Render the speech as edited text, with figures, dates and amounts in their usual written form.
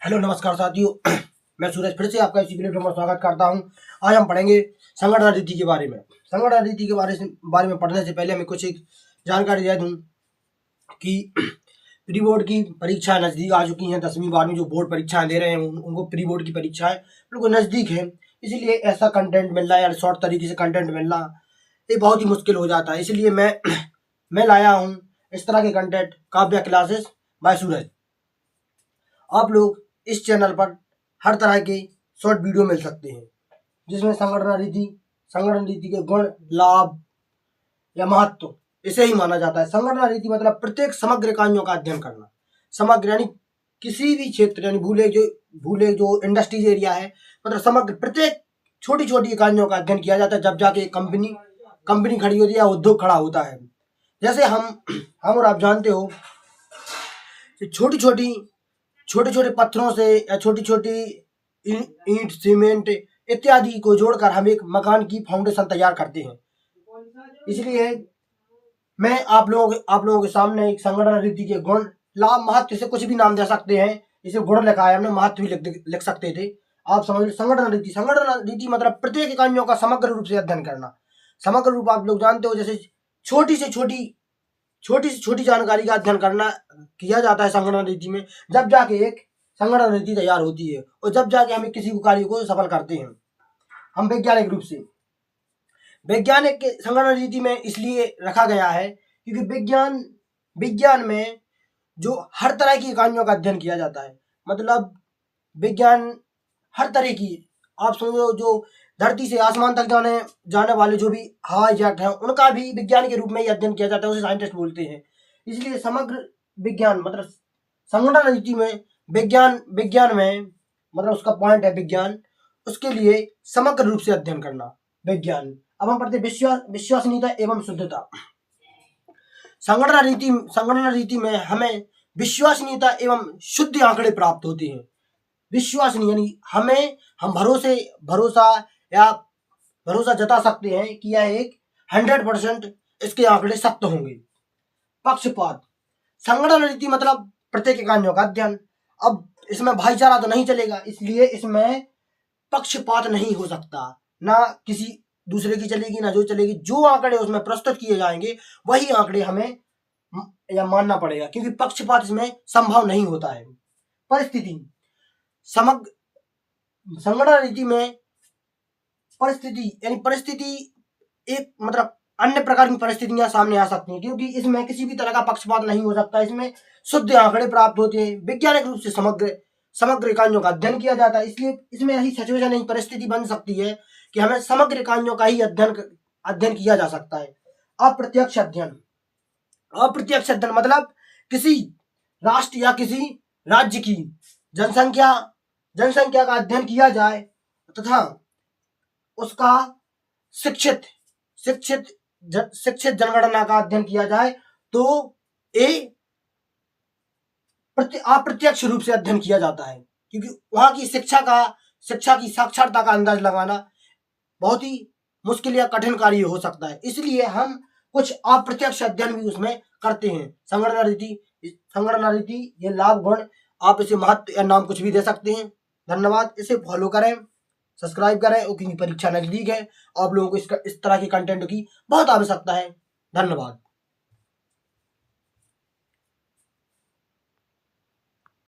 Hello नमस्कार साथियों, मैं सूरज फिर से आपका इसी वीडियो में स्वागत करता हूं। आज हम पढ़ेंगे संगणना रीति के बारे में। संगणना रीति के बारे में पढ़ने से पहले मैं कुछ एक जानकारी दे दूं कि प्री बोर्ड की परीक्षाएं नज़दीक आ चुकी हैं। 10वीं 12वीं जो बोर्ड परीक्षाएं दे रहे हैं उनको प्री बोर्ड की परीक्षाएं बिल्कुल नज़दीक है, इसलिए ऐसा कंटेंट मिलना या शॉर्ट तरीके से कंटेंट मिलना ये बहुत ही मुश्किल हो जाता है। इसलिए मैं लाया हूँ इस तरह के कंटेंट, काव्या क्लासेस बाय सूरज। आप लोग इस चैनल पर हर तरह के शॉर्ट वीडियो मिल सकते हैं जिसमें संगणना रीति के गुण, लाभ या महत्व इसे ही माना जाता है। संगणना रीति मतलब प्रत्येक समग्र इकाइयों का अध्ययन करना। समग्र यानी किसी भी क्षेत्र, यानी भूले जो इंडस्ट्रीज एरिया है, मतलब समग्र प्रत्येक छोटी छोटी इकाइयों का अध्ययन किया जाता है, जब जाके एक कंपनी खड़ी होती है या उद्योग खड़ा होता है। जैसे हम और आप जानते हो कि छोटे छोटे पत्थरों से या छोटी छोटी ईंट, सीमेंट इत्यादि को जोड़कर हम एक मकान की फाउंडेशन तैयार करते हैं। इसलिए मैं आप लोगों के सामने एक संगणना रीति के गुण, लाभ, महत्व, इसे कुछ भी नाम दे सकते हैं। इसे गुण लिखा है हमने, महत्व भी लिख सकते थे। आप समझ लो संगणना रीति मतलब प्रत्येक इकाइयों का समग्र रूप से अध्ययन करना। समग्र रूप आप लोग जानते हो, जैसे छोटी से छोटी जानकारी का अध्ययन करना किया जाता है संगणना रीति में, जब जाके एक संगणना रीति तैयार होती है और जब जाके हम किसी कार्य को सफल करते हैं। हम वैज्ञानिक रूप से वैज्ञानिक के संगणना रीति में इसलिए रखा गया है क्योंकि विज्ञान में जो हर तरह की इकाइयों का अध्ययन किया जाता है। मतलब विज्ञान हर तरह की, आप समझो जो धरती से आसमान तक जाने वाले जो भी हवाई जहाज हैं उनका भी विज्ञान के रूप में ही अध्ययन किया जाता है, उसे साइंटिस्ट बोलते हैं। इसलिए समग्र विज्ञान मतलब संगणना रीति में विज्ञान में मतलब उसका पॉइंट है विज्ञान, उसके लिए समग्र रूप से अध्ययन करना विज्ञान। अब हम पढ़ते विश्वसनीयता एवं शुद्धता। संगणना रीति में हमें विश्वसनीयता एवं शुद्ध आंकड़े प्राप्त होते हैं। विश्वसनीय यानी हम भरोसा जता सकते हैं कि यह एक 100% इसके आंकड़े सत्य होंगे। पक्षपात, संगणना रीति मतलब प्रत्येक इकाइयों का अध्ययन। अब इसमें भाईचारा तो नहीं चलेगा, इसलिए इसमें पक्षपात नहीं हो सकता, ना किसी दूसरे की चलेगी ना जो चलेगी। जो आंकड़े उसमें प्रस्तुत किए जाएंगे वही आंकड़े हमें या मानना पड़ेगा, क्योंकि पक्षपात इसमें संभव नहीं होता है। परिस्थिति, संगणना रीति में परिस्थिति एक मतलब अन्य प्रकार की परिस्थितियां सामने आ सकती हैं, क्योंकि इसमें किसी भी तरह का पक्षपात नहीं हो सकता। इसमें शुद्ध आंकड़े प्राप्त होते हैं, वैज्ञानिक रूप से समग्र इकाइयों का अध्ययन किया जाता है। इसलिए इसमें ऐसी सिचुएशन नहीं, परिस्थिति बन सकती है कि हमें समग्र इकाइयों का ही अध्ययन किया जा सकता है। अप्रत्यक्ष अध्ययन मतलब किसी राष्ट्र या किसी राज्य की जनसंख्या का अध्ययन किया जाए तथा उसका शिक्षित जनगणना का अध्ययन किया जाए तो अप्रत्यक्ष रूप से अध्ययन किया जाता है, क्योंकि वहां की शिक्षा की साक्षरता का अंदाज लगाना बहुत ही मुश्किल या कठिन कार्य हो सकता है। इसलिए हम कुछ अप्रत्यक्ष अध्ययन भी उसमें करते हैं। संगणना रीति ये लाभ, गुण, आप इसे महत्व या नाम कुछ भी दे सकते हैं। धन्यवाद। इसे फॉलो करें, सब्सक्राइब करें, क्योंकि परीक्षा नजदीक है। आप लोगों को इस तरह के कंटेंट की बहुत आवश्यकता है। धन्यवाद।